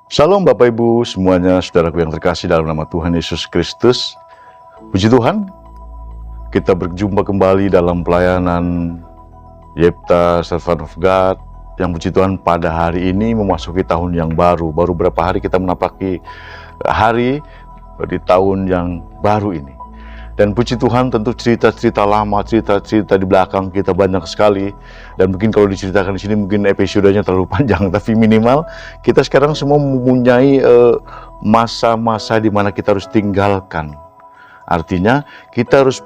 Shalom Bapak Ibu semuanya, saudaraku yang terkasih dalam nama Tuhan Yesus Kristus. Puji Tuhan, kita berjumpa kembali dalam pelayanan Yepta Servant of God, yang puji Tuhan pada hari ini memasuki tahun yang baru. Baru berapa hari kita menapaki hari di tahun yang baru ini. Dan puji Tuhan, tentu cerita-cerita lama, cerita-cerita di belakang kita banyak sekali. Dan mungkin kalau diceritakan di sini mungkin episodenya terlalu panjang. Tapi minimal kita sekarang semua mempunyai masa-masa di mana kita harus tinggalkan. Artinya kita harus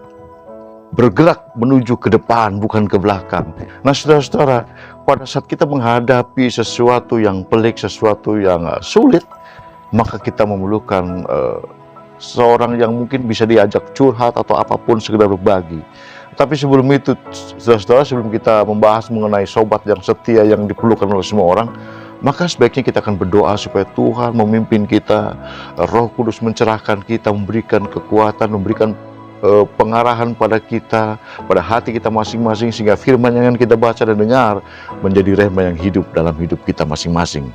bergerak menuju ke depan, bukan ke belakang. Nah saudara-saudara, pada saat kita menghadapi sesuatu yang pelik, sesuatu yang sulit, maka kita memerlukan seorang yang mungkin bisa diajak curhat atau apapun, sekedar berbagi. Tapi sebelum itu, saudara-saudara, sebelum kita membahas mengenai sobat yang setia yang diperlukan oleh semua orang, maka sebaiknya kita akan berdoa supaya Tuhan memimpin kita, Roh Kudus mencerahkan kita, memberikan kekuatan, memberikan pengarahan pada kita, pada hati kita masing-masing, sehingga firman yang kita baca dan dengar menjadi rema yang hidup dalam hidup kita masing-masing.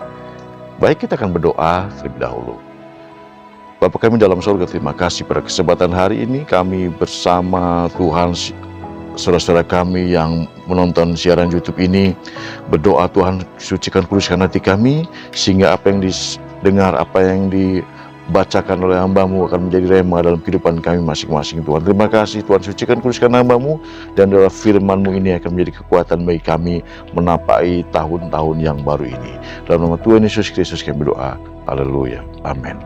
Baik, kita akan berdoa terlebih dahulu. Bapa kami dalam surga, terima kasih pada kesempatan hari ini kami bersama Tuhan, saudara-saudara kami yang menonton siaran YouTube ini. Berdoa Tuhan, sucikan, kuduskan hati kami, sehingga apa yang didengar, apa yang dibacakan oleh hamba-Mu akan menjadi rema dalam kehidupan kami masing-masing. Tuhan, terima kasih Tuhan, sucikan, kuduskan hamba-Mu, dan dalam firman-Mu ini akan menjadi kekuatan bagi kami menapai tahun-tahun yang baru ini. Dalam nama Tuhan Yesus Kristus kami berdoa. Haleluya. Amin.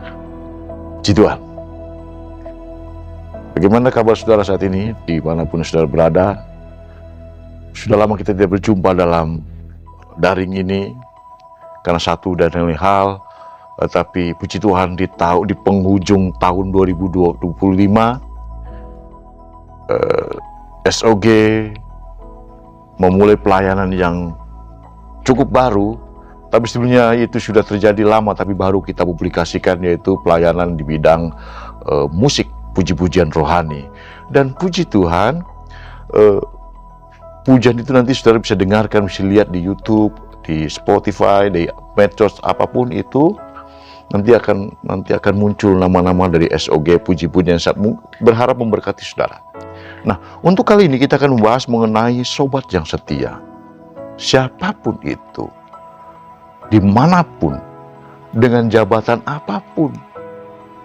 Puji Tuhan. Bagaimana kabar saudara saat ini, dimanapun saudara berada? Sudah lama kita tidak berjumpa dalam daring ini, karena satu dan lain hal. Tapi puji Tuhan, di penghujung tahun 2025, SOG memulai pelayanan yang cukup baru. Tapi sebelumnya itu sudah terjadi lama, tapi baru kita publikasikan, yaitu pelayanan di bidang musik, puji-pujian rohani. Dan puji Tuhan, pujian itu nanti saudara bisa dengarkan, bisa lihat di YouTube, di Spotify, di medsos, apapun itu. Nanti akan muncul nama-nama dari SOG, puji-pujian, berharap memberkati saudara. Nah, untuk kali ini kita akan membahas mengenai sobat yang setia. Siapapun itu, dimanapun, dengan jabatan apapun,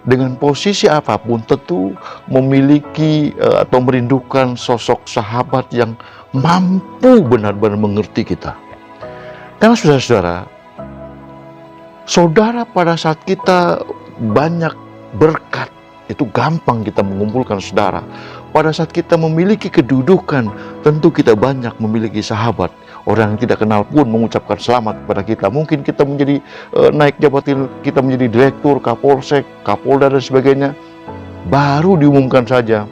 dengan posisi apapun, tentu memiliki atau merindukan sosok sahabat yang mampu benar-benar mengerti kita. Karena saudara, pada saat kita banyak berkat, itu gampang kita mengumpulkan saudara. Pada saat kita memiliki kedudukan, tentu kita banyak memiliki sahabat. Orang yang tidak kenal pun mengucapkan selamat kepada kita. Mungkin kita menjadi naik jabatan, kita menjadi direktur, kapolsek, kapolda dan sebagainya. Baru diumumkan saja,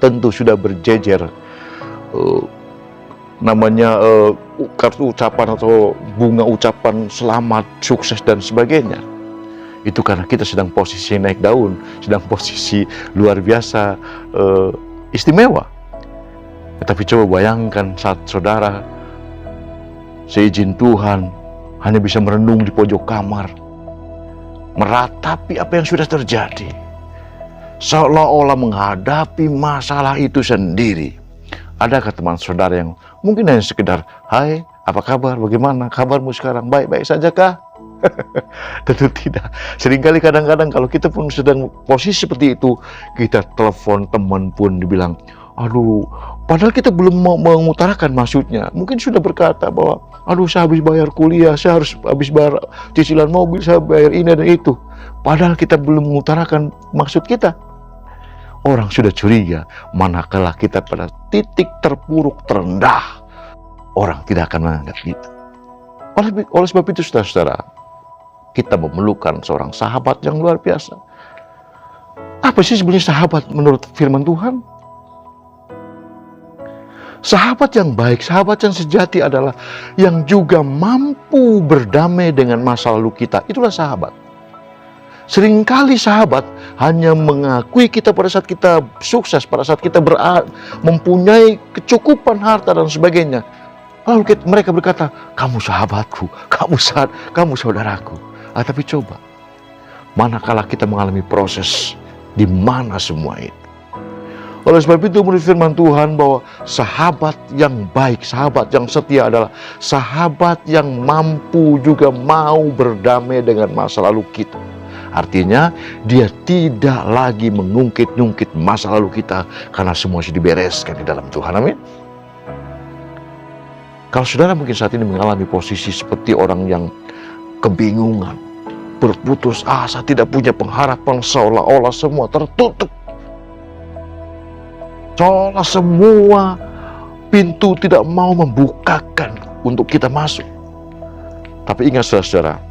tentu sudah berjejer kartu ucapan atau bunga ucapan selamat, sukses dan sebagainya. Itu karena kita sedang posisi naik daun, sedang posisi luar biasa istimewa. Tapi coba bayangkan saat saudara seizin Tuhan hanya bisa merenung di pojok kamar, meratapi apa yang sudah terjadi, seolah-olah menghadapi masalah itu sendiri. Adakah teman saudara yang mungkin hanya sekedar, "Hai, apa kabar? Bagaimana kabarmu sekarang? Baik-baik saja kah?" Tentu tidak. Seringkali kadang-kadang kalau kita pun sedang posisi seperti itu, kita telepon teman pun dibilang, "Aduh," padahal kita belum mengutarakan maksudnya. Mungkin sudah berkata bahwa, "Aduh, saya habis bayar kuliah, saya harus habis bayar cicilan mobil, saya bayar ini dan itu." Padahal kita belum mengutarakan maksud kita. Orang sudah curiga, manakala kita pada titik terpuruk, terendah, orang tidak akan menganggap kita. Oleh sebab itu, saudara-saudara, kita memerlukan seorang sahabat yang luar biasa. Apa sih sebenarnya sahabat menurut firman Tuhan? Sahabat yang baik, sahabat yang sejati adalah yang juga mampu berdamai dengan masa lalu kita. Itulah sahabat. Seringkali sahabat hanya mengakui kita pada saat kita sukses, pada saat kita mempunyai kecukupan harta dan sebagainya. Lalu mereka berkata, "Kamu sahabatku, kamu saudaraku." Tapi coba, manakala kita mengalami proses di mana semua itu. Oleh sebab itu menurut firman Tuhan bahwa sahabat yang baik, sahabat yang setia adalah sahabat yang mampu juga mau berdamai dengan masa lalu kita. Artinya dia tidak lagi mengungkit-ungkit masa lalu kita karena semua sudah dibereskan di dalam Tuhan. Amin. Kalau saudara mungkin saat ini mengalami posisi seperti orang yang kebingungan, berputus asa, tidak punya pengharapan, seolah-olah semua tertutup. Seolah semua pintu tidak mau membukakan untuk kita masuk. Tapi ingat saudara-saudara,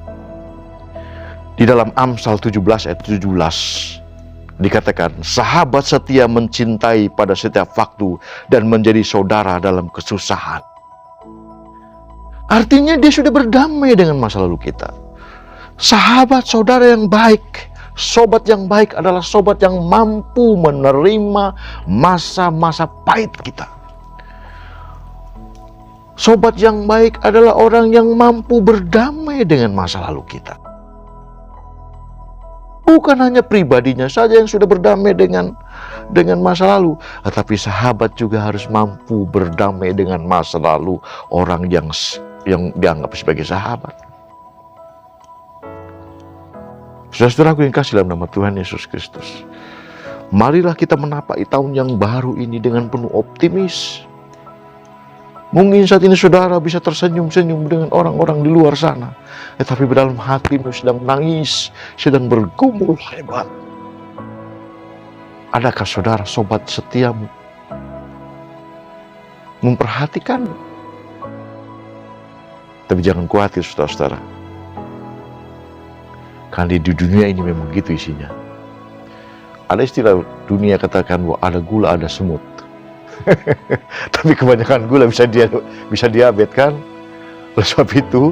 di dalam Amsal 17 ayat 17 dikatakan, sahabat setia mencintai pada setiap waktu dan menjadi saudara dalam kesusahan. Artinya dia sudah berdamai dengan masa lalu kita. Sahabat saudara yang baik, sobat yang baik adalah sobat yang mampu menerima masa-masa pahit kita. Sobat yang baik adalah orang yang mampu berdamai dengan masa lalu kita. Bukan hanya pribadinya saja yang sudah berdamai dengan masa lalu, tetapi sahabat juga harus mampu berdamai dengan masa lalu orang yang dianggap sebagai sahabat. Saudara-saudaraku yang kasih dalam nama Tuhan Yesus Kristus, marilah kita menapaki tahun yang baru ini dengan penuh optimis. Mungkin saat ini saudara bisa tersenyum-senyum dengan orang-orang di luar sana, tetapi dalam hatimu sedang menangis, sedang bergumul hebat. Adakah saudara sobat setiamu memperhatikanmu? Tapi jangan khawatir saudara-saudara, karena di dunia ini memang gitu isinya. Ada istilah dunia katakan bahwa ada gula, ada semut. Tapi kebanyakan gula bisa diabetes kan? Oleh sebab itu,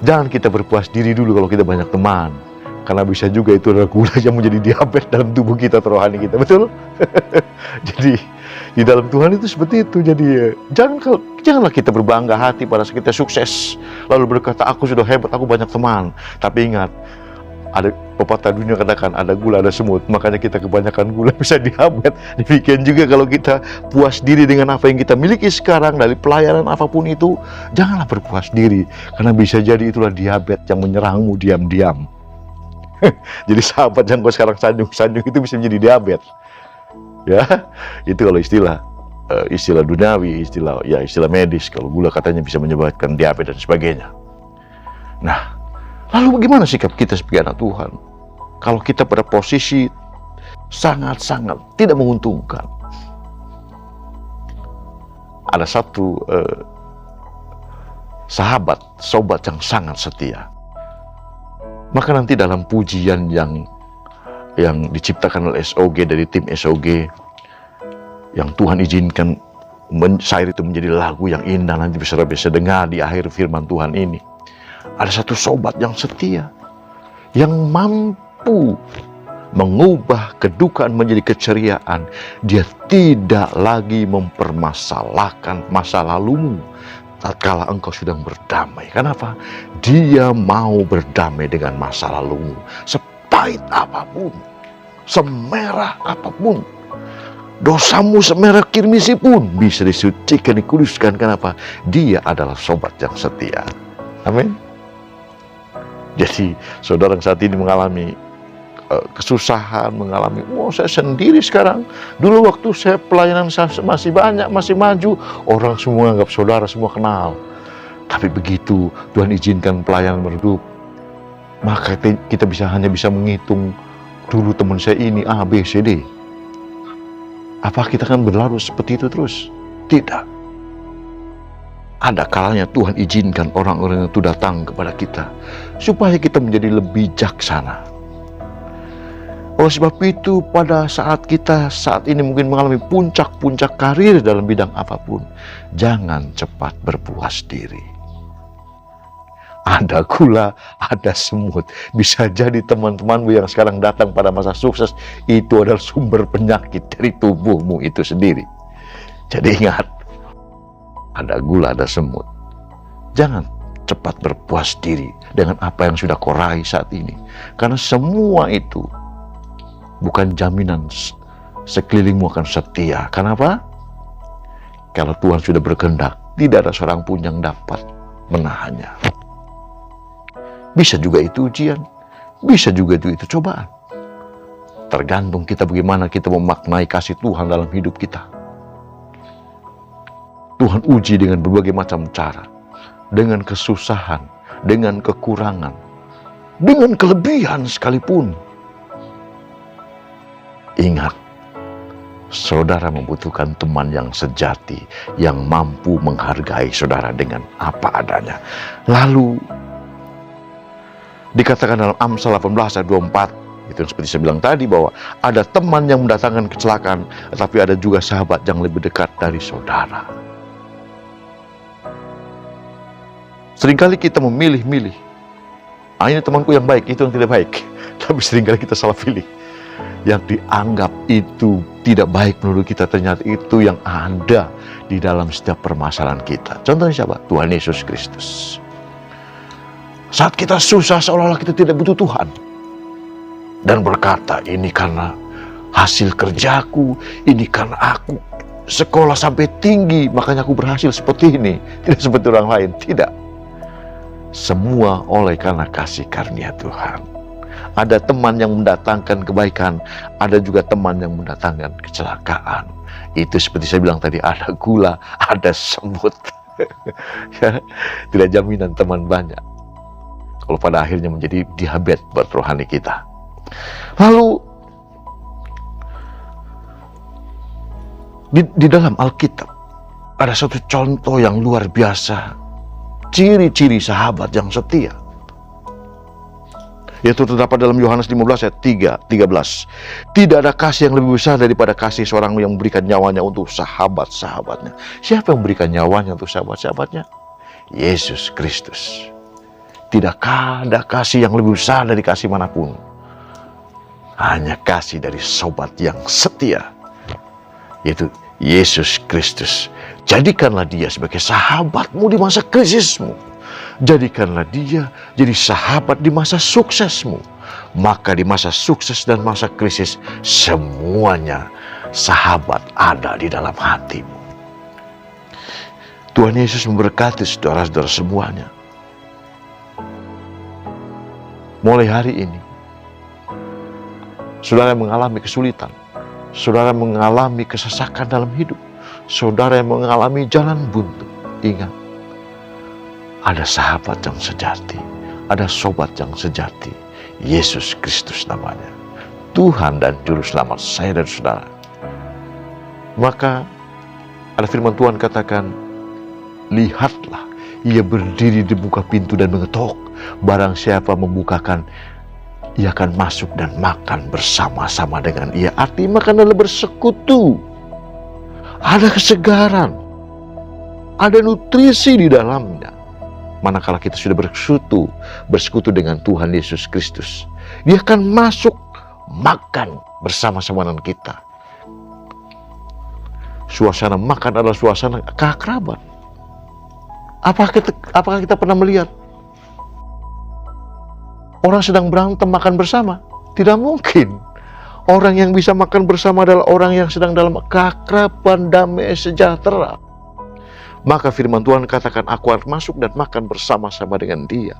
jangan kita berpuas diri dulu kalau kita banyak teman. Karena bisa juga itu adalah gula yang menjadi diabetes dalam tubuh kita, rohani kita. Betul? Jadi, di dalam Tuhan itu seperti itu. Jadi, janganlah kita berbangga hati pada saat kita sukses. Lalu berkata, aku sudah hebat, aku banyak teman. Tapi ingat, ada pepatah dunia katakan, ada gula, ada semut. Makanya kita kebanyakan gula bisa diabetes. Demikian juga kalau kita puas diri dengan apa yang kita miliki sekarang, dari pelayanan apapun itu, janganlah berpuas diri. Karena bisa jadi itulah diabetes yang menyerangmu diam-diam. Jadi sahabat yang kau sekarang sanjung-sanjung itu bisa menjadi diabetes. Ya, itu kalau istilah duniawi, istilah medis. Kalau gula katanya bisa menyebabkan diabetes dan sebagainya. Nah, lalu bagaimana sikap kita sebagai anak Tuhan? Kalau kita pada posisi sangat-sangat tidak menguntungkan. Ada satu sobat yang sangat setia. Maka nanti dalam pujian yang diciptakan oleh SOG, dari tim SOG, yang Tuhan izinkan syair itu menjadi lagu yang indah, nanti bisa dengar di akhir firman Tuhan ini. Ada satu sobat yang setia, yang mampu mengubah kedukaan menjadi keceriaan. Dia tidak lagi mempermasalahkan masa lalumu tatkala engkau sedang berdamai. Kenapa? Dia mau berdamai dengan masa lalumu. Sepahit apapun, semerah apapun, dosamu semerah kirmisi pun bisa disucikan, dikuduskan. Kenapa? Dia adalah sobat yang setia. Amin. Jadi saudara yang saat ini mengalami kesusahan, mengalami, saya sendiri sekarang. Dulu waktu saya pelayanan saya masih banyak, masih maju, orang semua anggap saudara, semua kenal. Tapi begitu Tuhan izinkan pelayanan meredup, maka kita hanya bisa menghitung, dulu teman saya ini A, B, C, D. Apa kita kan berlalu seperti itu terus? Tidak. Ada kalanya Tuhan izinkan orang-orang itu datang kepada kita, supaya kita menjadi lebih bijaksana. Oleh sebab itu, pada saat kita saat ini mungkin mengalami puncak-puncak karir dalam bidang apapun, jangan cepat berpuas diri. Ada gula, ada semut. Bisa jadi teman-temanmu yang sekarang datang pada masa sukses, itu adalah sumber penyakit dari tubuhmu itu sendiri. Jadi ingat, ada gula, ada semut. Jangan cepat berpuas diri dengan apa yang sudah kau raih saat ini. Karena semua itu bukan jaminan sekelilingmu akan setia. Kenapa? Kalau Tuhan sudah berkehendak, tidak ada seorang pun yang dapat menahannya. Bisa juga itu ujian, bisa juga itu cobaan. Tergantung kita bagaimana kita memaknai kasih Tuhan dalam hidup kita. Tuhan uji dengan berbagai macam cara, dengan kesusahan, dengan kekurangan, dengan kelebihan sekalipun. Ingat, saudara membutuhkan teman yang sejati, yang mampu menghargai saudara dengan apa adanya. Lalu, dikatakan dalam Amsal 18 ayat 24, itu seperti saya bilang tadi, bahwa ada teman yang mendatangkan kecelakaan, tetapi ada juga sahabat yang lebih dekat dari saudara. Seringkali kita memilih-milih. Ini temanku yang baik, itu yang tidak baik. Tapi seringkali kita salah pilih. Yang dianggap itu tidak baik menurut kita, ternyata itu yang ada di dalam setiap permasalahan kita. Contohnya siapa? Tuhan Yesus Kristus. Saat kita susah, seolah-olah kita tidak butuh Tuhan. Dan berkata, ini karena hasil kerjaku, ini karena aku sekolah sampai tinggi, makanya aku berhasil seperti ini. Tidak seperti orang lain, tidak. Semua oleh karena kasih karunia Tuhan. Ada teman yang mendatangkan kebaikan, ada juga teman yang mendatangkan kecelakaan. Itu seperti saya bilang tadi, ada gula, ada semut. Ya, tidak jaminan teman banyak. Kalau pada akhirnya menjadi diabetes buat rohani kita. Lalu, di dalam Alkitab, ada satu contoh yang luar biasa. Ciri-ciri sahabat yang setia. Yaitu terdapat dalam Yohanes 15 ayat 13. Tidak ada kasih yang lebih besar daripada kasih seorang yang memberikan nyawanya untuk sahabat-sahabatnya. Siapa yang memberikan nyawanya untuk sahabat-sahabatnya? Yesus Kristus. Tidak ada kasih yang lebih besar dari kasih manapun. Hanya kasih dari sobat yang setia. Yaitu Yesus Kristus. Jadikanlah dia sebagai sahabatmu di masa krisismu. Jadikanlah dia jadi sahabat di masa suksesmu. Maka di masa sukses dan masa krisis, semuanya sahabat ada di dalam hatimu. Tuhan Yesus memberkati saudara-saudara semuanya. Mulai hari ini, saudara yang mengalami kesulitan, saudara mengalami kesesakan dalam hidup, saudara yang mengalami jalan buntu, ingat, ada sahabat yang sejati, ada sobat yang sejati, Yesus Kristus namanya, Tuhan dan Juru Selamat saya dan saudara. Maka ada firman Tuhan katakan, lihatlah, ia berdiri di buka pintu dan mengetok, barang siapa membukakan, ia akan masuk dan makan bersama-sama dengan ia. Artinya makan adalah bersekutu. Ada kesegaran, ada nutrisi di dalamnya. Manakala kita sudah bersekutu dengan Tuhan Yesus Kristus, dia akan masuk makan bersama-sama dengan kita. Suasana makan adalah suasana keakraban. Apakah kita pernah melihat orang sedang berantem makan bersama? Tidak mungkin. Orang yang bisa makan bersama adalah orang yang sedang dalam keakraban, damai, sejahtera. Maka firman Tuhan katakan, aku akan masuk dan makan bersama-sama dengan dia.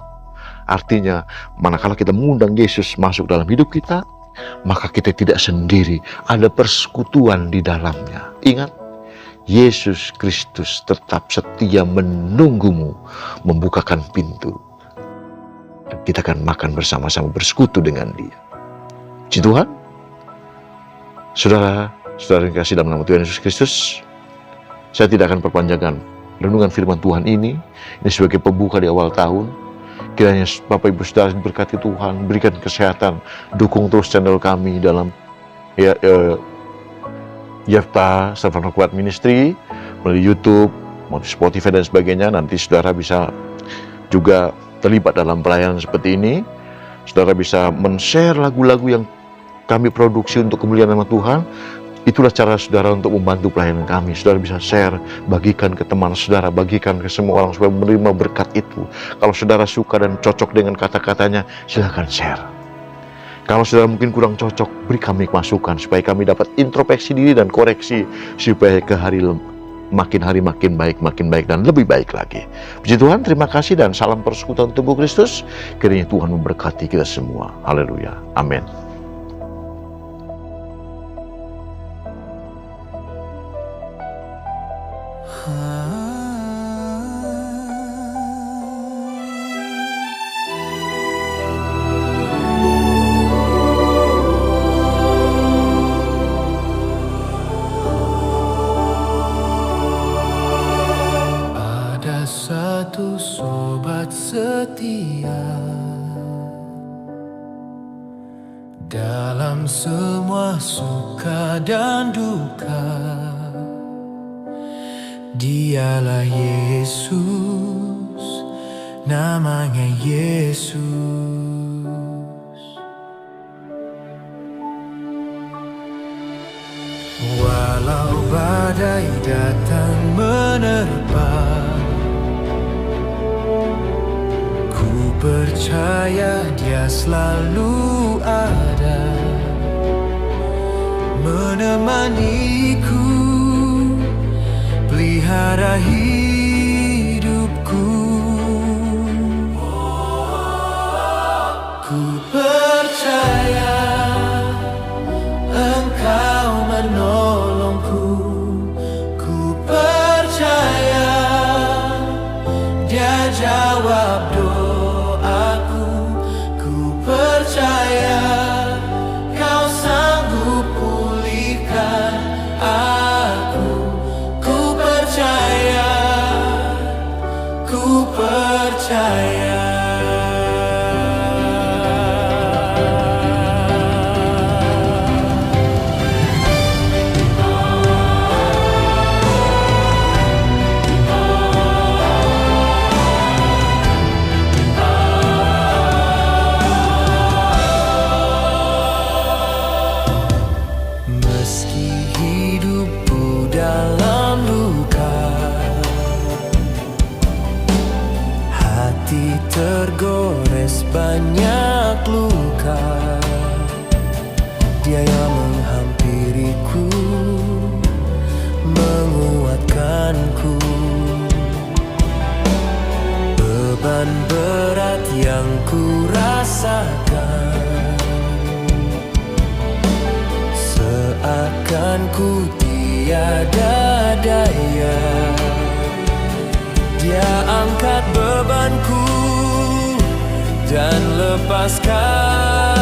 Artinya, manakala kita mengundang Yesus masuk dalam hidup kita, maka kita tidak sendiri, ada persekutuan di dalamnya. Ingat, Yesus Kristus tetap setia menunggumu, membukakan pintu. Dan kita akan makan bersama-sama, bersekutu dengan dia. Puji Tuhan. Saudara yang kasih dalam nama Tuhan Yesus Kristus, saya tidak akan perpanjangkan renungan firman Tuhan ini sebagai pembuka di awal tahun. Kiranya Bapak Ibu Saudara diberkati Tuhan, berikan kesehatan, dukung terus channel kami dalam Yefta Servant of God Ministry melalui YouTube, melalui Spotify dan sebagainya. Nanti saudara bisa juga terlibat dalam pelayanan seperti ini. Saudara bisa men-share lagu-lagu yang kami produksi untuk kemuliaan nama Tuhan. Itulah cara saudara untuk membantu pelayanan kami. Saudara bisa share, bagikan ke teman saudara, bagikan ke semua orang supaya menerima berkat itu. Kalau saudara suka dan cocok dengan kata-katanya, silakan share. Kalau saudara mungkin kurang cocok, beri kami masukan supaya kami dapat introspeksi diri dan koreksi supaya makin hari makin baik dan lebih baik lagi. Puji Tuhan, terima kasih dan salam persekutuan tubuh Kristus. Kiranya Tuhan memberkati kita semua. Haleluya. Amin. Ada satu sobat setia dalam semua suka dan duka. Dialah Yesus, namanya Yesus. Walau badai datang menerpa, ku percaya Dia selalu ada menemaniku, pelihara hidupku. Ku percaya Engkau menolongku. Ku percaya Dia jawab doaku. Ku percaya Kau sanggup pulihkan aku. Ku percaya, ku percaya. Meski hidupku dalam luka, hati tergores banyak luka, Dia yang menghampiriku, menguatkanku. Beban berat yang ku rasakan seakan ku tiada daya, Dia angkat bebanku dan lepaskan